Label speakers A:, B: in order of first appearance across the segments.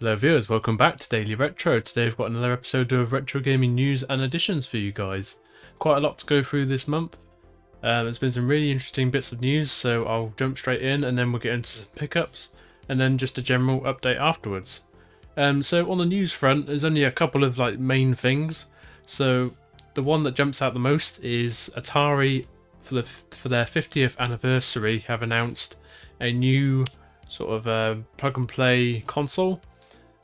A: Hello viewers, welcome back to Daily Retro. Today we've got another episode of Retro Gaming News and Additions for you guys. Quite a lot to go through this month. There's been some really interesting bits of news, so I'll jump straight in and then we'll get into some pickups and then just a general update afterwards. So on the news front, there's only a couple of main things. So the one that jumps out the most is Atari, for their 50th anniversary, have announced a new sort of plug and play console.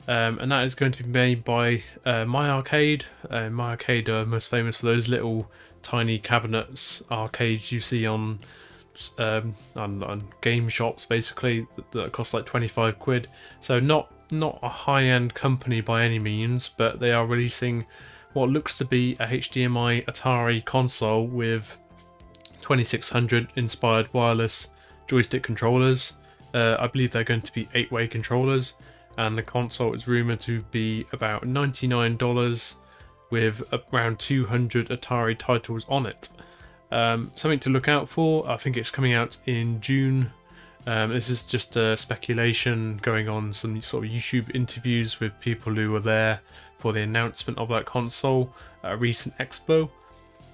A: And that is going to be made by My Arcade. My Arcade are most famous for those little tiny cabinets arcades you see on game shops, basically, that cost like 25 quid. So not a high-end company by any means, but they are releasing what looks to be a HDMI Atari console with 2600 inspired wireless joystick controllers. I believe they're going to be 8-way controllers. And the console is rumoured to be about $99 with around 200 Atari titles on it. Something to look out for. I think it's coming out in June. This is just speculation going on, some sort of YouTube interviews with people who were there for the announcement of that console at a recent expo.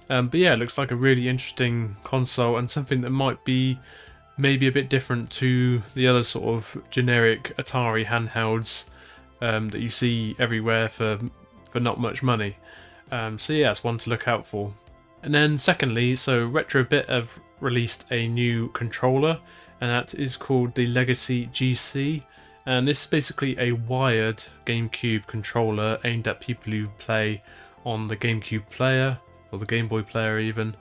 A: But yeah, it looks like a really interesting console and something that might be maybe a bit different to the other sort of generic Atari handhelds that you see everywhere for not much money. So yeah, it's one to look out for. And then secondly, so Retrobit have released a new controller, and that is called the Legacy GC. And this is basically a wired GameCube controller aimed at people who play on the GameCube player, or the Game Boy player even.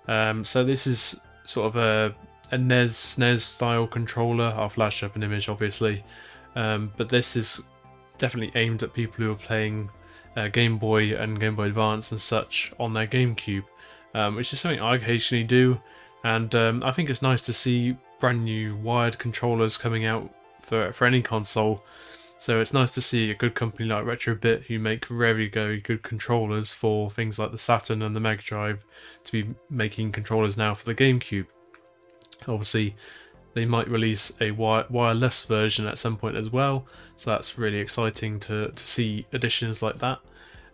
A: So this is sort of a NES style controller. I'll flash up an image obviously, but this is definitely aimed at people who are playing Game Boy and Game Boy Advance and such on their GameCube, which is something I occasionally do, and I think it's nice to see brand new wired controllers coming out for any console. So it's nice to see a good company like Retrobit, who make very good controllers for things like the Saturn and the Mega Drive, to be making controllers now for the GameCube. Obviously they might release a wireless version at some point as well, so that's really exciting to see additions like that.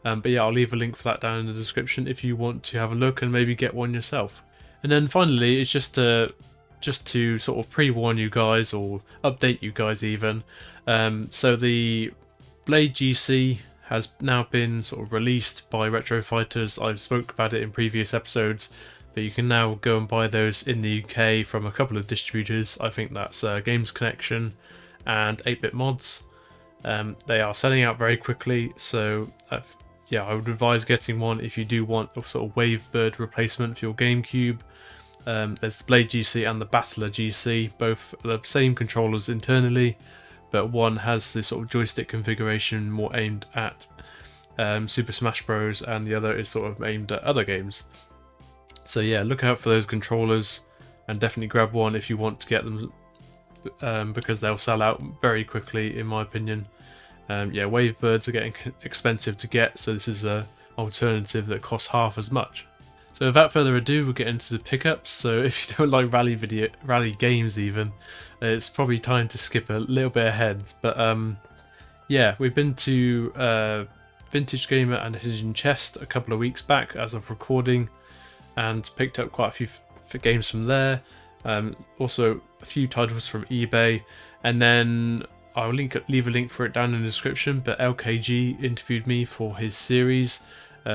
A: But yeah, I'll leave a link for that down in the description if you want to have a look and maybe get one yourself. And then finally, it's just to sort of pre-warn you guys, or update you guys even. So the Blade GC has now been sort of released by Retro Fighters. I've spoke about it in previous episodes, but you can now go and buy those in the UK from a couple of distributors. I think that's Games Connection and 8-Bit Mods. They are selling out very quickly, so yeah, I would advise getting one if you do want a sort of Wavebird replacement for your GameCube. There's the Blade GC and the Battler GC, both the same controllers internally, but one has this sort of joystick configuration more aimed at Super Smash Bros, and the other is sort of aimed at other games. So yeah, look out for those controllers and definitely grab one if you want to get them, because they'll sell out very quickly in my opinion. Yeah, Wavebirds are getting expensive to get, so this is an alternative that costs half as much. So without further ado, we'll get into the pickups. So if you don't like rally games even, it's probably time to skip a little bit ahead. But yeah, we've been to Vintage Gamer and Hidden Chest a couple of weeks back as of recording, and picked up quite a few games from there. Also a few titles from eBay, and then I'll leave a link for it down in the description. But LKG interviewed me for his series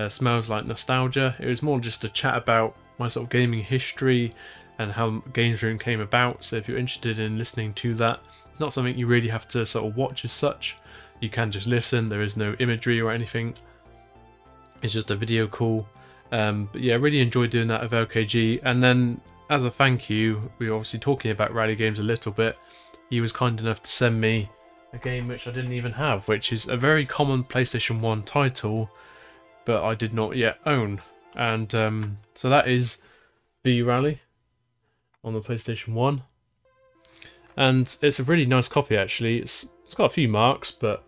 A: Smells Like Nostalgia. It was more just a chat about my sort of gaming history and how Games Room came about. So if you're interested in listening to that, it's not something you really have to sort of watch as such. You can just listen. There is no imagery or anything. It's just a video call. But yeah, really enjoyed doing that with LKG. And then as a thank you, we were obviously talking about rally games a little bit. He was kind enough to send me a game which I didn't even have, which is a very common PlayStation 1 title, but I did not yet own. And so that is V-Rally on the PlayStation 1. And it's a really nice copy actually. It's got a few marks, but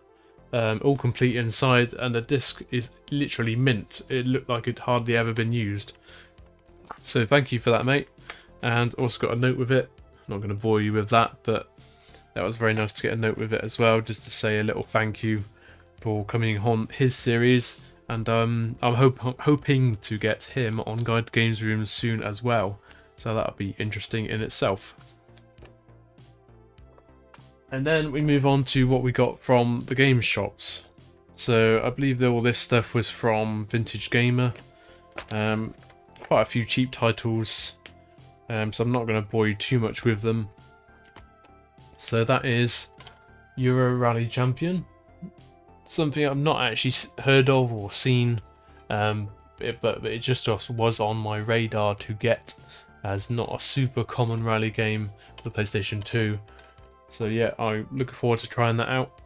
A: all complete inside, and the disc is literally mint. It looked like it hardly ever been used. So thank you for that, mate. And also got a note with it. I'm not going to bore you with that, but that was very nice to get a note with it as well, just to say a little thank you for coming on his series. And I'm hoping to get him on Guide Games Room soon as well, so that'll be interesting in itself. And then we move on to what we got from the game shops. So I believe that all this stuff was from Vintage Gamer. Quite a few cheap titles, so I'm not going to bore you too much with them. So that is Euro Rally Champion. Something I've not actually heard of or seen, but it just was on my radar to get, as not a super common rally game for the PlayStation 2. So yeah, I'm looking forward to trying that out.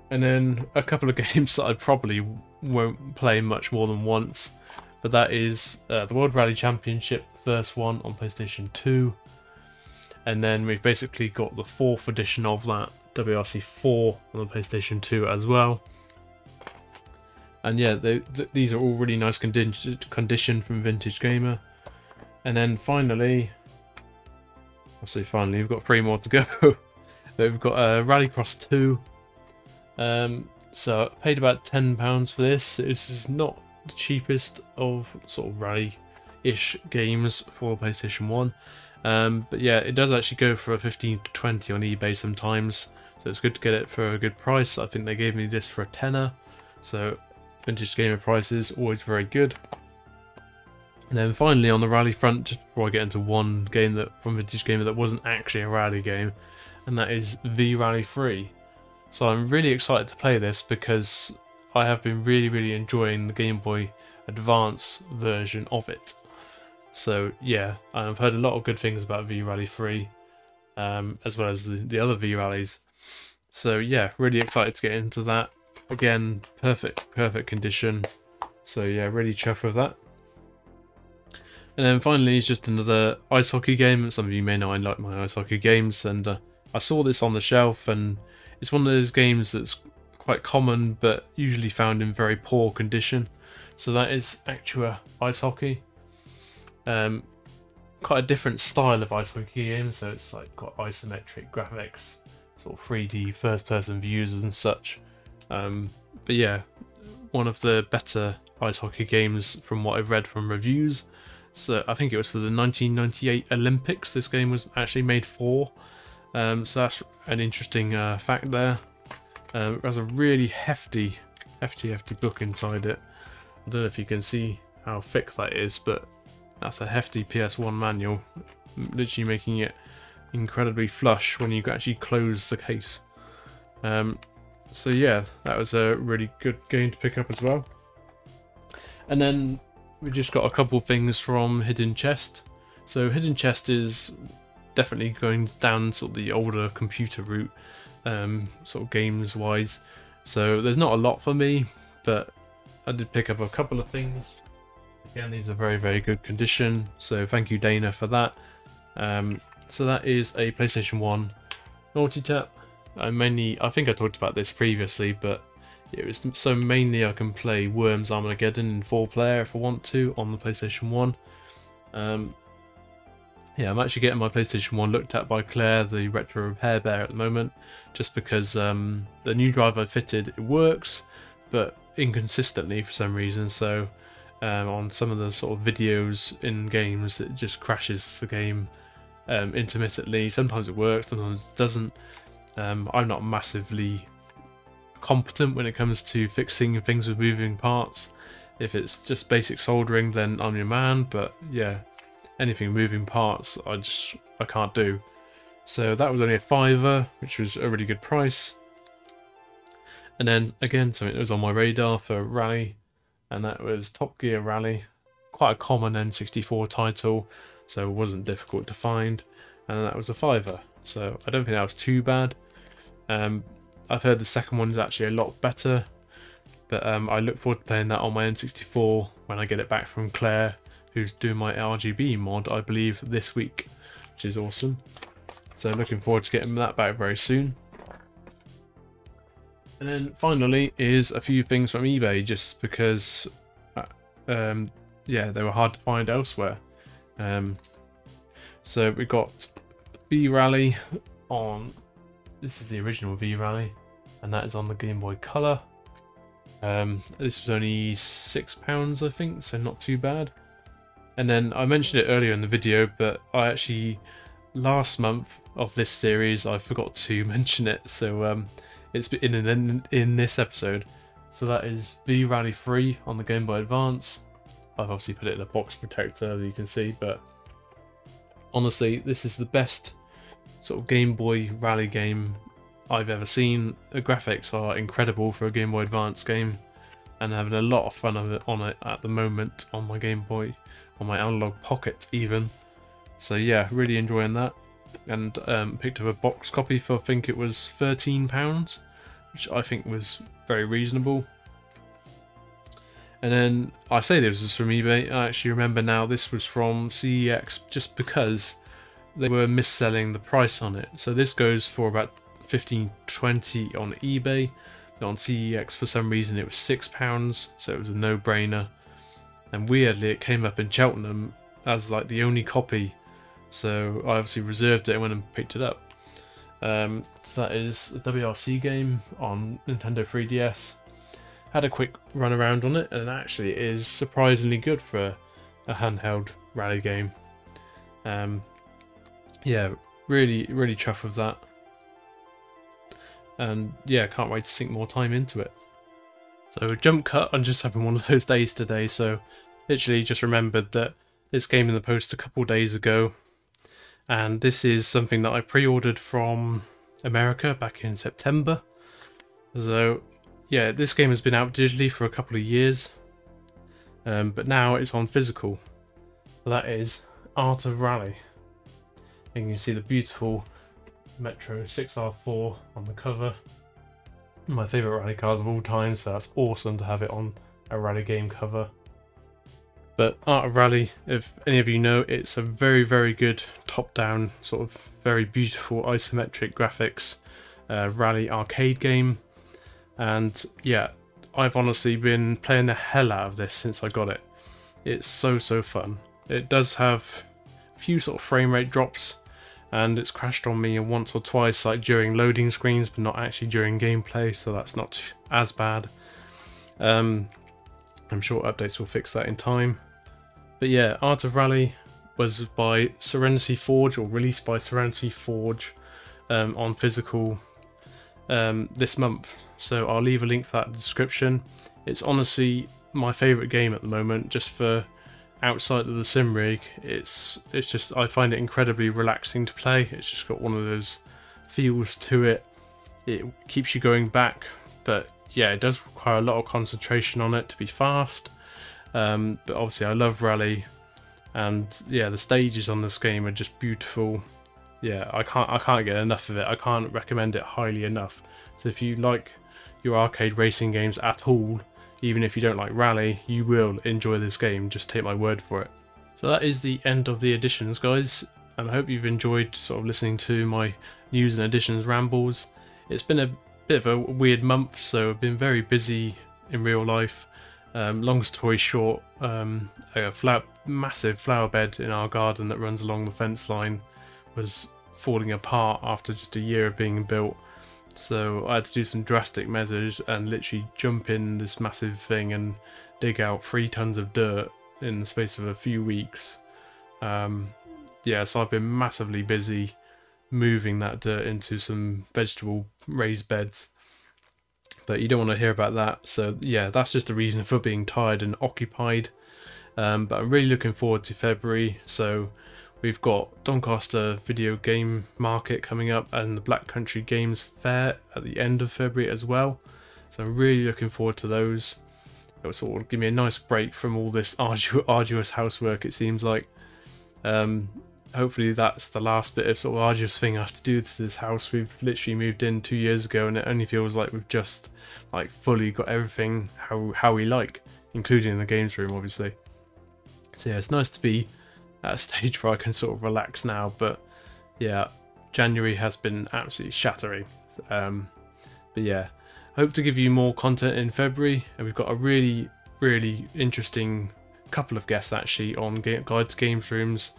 A: And then a couple of games that I probably won't play much more than once, but that is the World Rally Championship, the first one on PlayStation 2. And then we've basically got the 4th edition of that, WRC 4 on the PlayStation 2 as well. And yeah, these are all really nice condition from Vintage Gamer. And then finally, we've got 3 more to go. But we've got Rallycross 2. So I paid about £10 for this. This is not the cheapest of sort of rally-ish games for PlayStation 1. But yeah, it does actually go for a 15 to 20 on eBay sometimes. So it's good to get it for a good price. I think they gave me this for a tenner. So Vintage Gamer prices, always very good. And then finally on the rally front, before I get into one game that from Vintage Gamer that wasn't actually a rally game, and that is V-Rally 3. So I'm really excited to play this because I have been really enjoying the Game Boy Advance version of it. So yeah, I've heard a lot of good things about V-Rally 3, as well as the other V-Rallies. So yeah, really excited to get into that. Again, perfect condition. So yeah, really chuffed with that. And then finally, it's just another ice hockey game. Some of you may know I like my ice hockey games, and I saw this on the shelf, and it's one of those games that's quite common, but usually found in very poor condition. So that is Actua Ice Hockey. Quite a different style of ice hockey game, so it's like got isometric graphics, sort of 3D first-person views and such. But yeah, one of the better ice hockey games from what I've read from reviews. So I think it was for the 1998 Olympics this game was actually made for. So that's an interesting fact there. It has a really hefty book inside it. I don't know if you can see how thick that is, but that's a hefty PS1 manual, literally making it incredibly flush when you actually close the case. So yeah, that was a really good game to pick up as well. And then we just got a couple of things from Hidden Chest. So Hidden Chest is definitely going down sort of the older computer route, sort of games wise. So there's not a lot for me, but I did pick up a couple of things. Again, these are very good condition, so thank you Dana for that. So that is a PlayStation 1 Naughty Tap. I think I talked about this previously, but it was so mainly I can play Worms Armageddon in 4-player if I want to on the PlayStation 1. Yeah, I'm actually getting my PlayStation 1 looked at by Claire, the Retro Repair Bear, at the moment, just because the new drive I fitted, it works, but inconsistently for some reason. So on some of the sort of videos in games, it just crashes the game intermittently. Sometimes it works, sometimes it doesn't. I'm not massively competent when it comes to fixing things with moving parts. If it's just basic soldering, then I'm your man, but yeah, anything moving parts I can't do. So that was only a £5, which was a really good price. And then again, something that was on my radar for Rally, and that was Top Gear Rally. Quite a common N64 title, so it wasn't difficult to find, and that was a £5. So I don't think that was too bad. I've heard the second one's actually a lot better, but I look forward to playing that on my N64 when I get it back from Claire, who's doing my RGB mod, I believe, this week, which is awesome. So looking forward to getting that back very soon. And then finally is a few things from eBay, just because yeah, they were hard to find elsewhere. So we got V-Rally on This is the original V-Rally, and that is on the Game Boy Color. This was only £6, I think, so not too bad. And then I mentioned it earlier in the video, but I actually, last month of this series, I forgot to mention it, so it's in this episode. So that is V-Rally 3 on the Game Boy Advance. I've obviously put it in a box protector, as you can see, but honestly, this is the best sort of Game Boy rally game I've ever seen. The graphics are incredible for a Game Boy Advance game, and having a lot of fun of it on it at the moment on my Game Boy, on my Analog Pocket even. So yeah, really enjoying that, and picked up a box copy for, I think it was £13, which I think was very reasonable. And then I say this was from eBay, I actually remember now this was from CEX, just because they were mis-selling the price on it. So this goes for about $15.20 on eBay, but on CEX for some reason it was £6, so it was a no-brainer. And weirdly it came up in Cheltenham as like the only copy, so I obviously reserved it and went and picked it up. So that is a WRC game on Nintendo 3DS. Had a quick run around on it, and actually it is surprisingly good for a handheld rally game. Yeah, really chuffed with that. And yeah, can't wait to sink more time into it. So jump cut, I'm just having one of those days today, so literally just remembered that this came in the post a couple days ago, and this is something that I pre-ordered from America back in September. So yeah, this game has been out digitally for a couple of years, but now it's on physical. So that is Art of Rally. And you can see the beautiful Metro 6R4 on the cover. My favourite rally cars of all time, so that's awesome to have it on a rally game cover. But Art of Rally, if any of you know, it's a very good top-down, sort of very beautiful isometric graphics rally arcade game. And yeah, I've honestly been playing the hell out of this since I got it. It's so fun. It does have a few sort of frame rate drops, and it's crashed on me once or twice, like during loading screens, but not actually during gameplay, so that's not as bad. I'm sure updates will fix that in time. But yeah, Art of Rally was by Serenity Forge, or released by Serenity Forge on physical this month, so I'll leave a link for that in the description. It's honestly my favourite game at the moment, just for outside of the sim rig. It's just, I find it incredibly relaxing to play. It's just got one of those feels to it. It keeps you going back, but yeah, it does require a lot of concentration on it to be fast. But obviously I love rally, and yeah, the stages on this game are just beautiful. Yeah, I can't get enough of it. I can't recommend it highly enough. So if you like your arcade racing games at all, even if you don't like rally, you will enjoy this game, just take my word for it. So that is the end of the editions, guys, and I hope you've enjoyed sort of listening to my news and editions rambles. It's been a bit of a weird month, so I've been very busy in real life. Long story short, a massive flower bed in our garden that runs along the fence line was falling apart after just a year of being built. So I had to do some drastic measures and literally jump in this massive thing and dig out 3 tons of dirt in the space of a few weeks. Yeah, so I've been massively busy moving that dirt into some vegetable raised beds. But you don't want to hear about that, so yeah, that's just the reason for being tired and occupied. But I'm really looking forward to February, so we've got Doncaster Video Game Market coming up and the Black Country Games Fair at the end of February as well. So I'm really looking forward to those. It will sort of give me a nice break from all this arduous housework, it seems like. Hopefully that's the last bit of sort of arduous thing I have to do to this house. We've literally moved in 2 years ago, and it only feels like we've just like fully got everything how we like, including the games room obviously. So yeah, it's nice to be at a stage where I can sort of relax now. But yeah, January has been absolutely shattering. But yeah, I hope to give you more content in February, and we've got a really interesting couple of guests actually on Guide to Games Rooms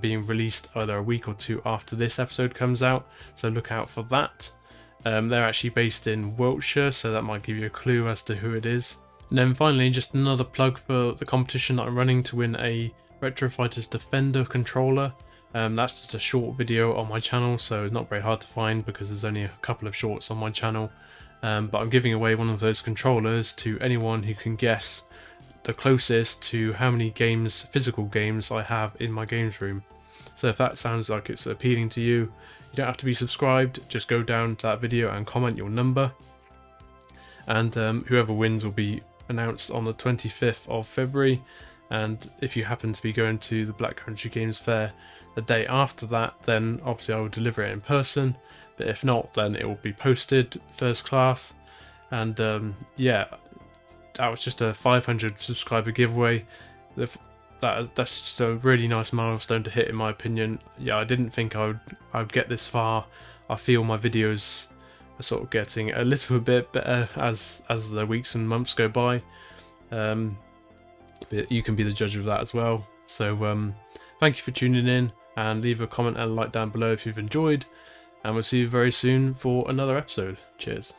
A: being released either a week or two after this episode comes out, so look out for that. They're actually based in Wiltshire, so that might give you a clue as to who it is. And then finally, just another plug for the competition that I'm running to win a Retro Fighters Defender controller. That's just a short video on my channel, so it's not very hard to find because there's only a couple of shorts on my channel. But I'm giving away one of those controllers to anyone who can guess the closest to how many games, physical games, I have in my games room. So if that sounds like it's appealing to you, you don't have to be subscribed, just go down to that video and comment your number. And whoever wins will be announced on the 25th of February. And if you happen to be going to the Black Country Games Fair the day after that, then obviously I will deliver it in person. But if not, then it will be posted first class. And yeah, that was just a 500 subscriber giveaway. That's just a really nice milestone to hit, in my opinion. Yeah, I didn't think I would get this far. I feel my videos are sort of getting a little bit better as the weeks and months go by. But you can be the judge of that as well. So thank you for tuning in, and leave a comment and a like down below if you've enjoyed. And we'll see you very soon for another episode. Cheers.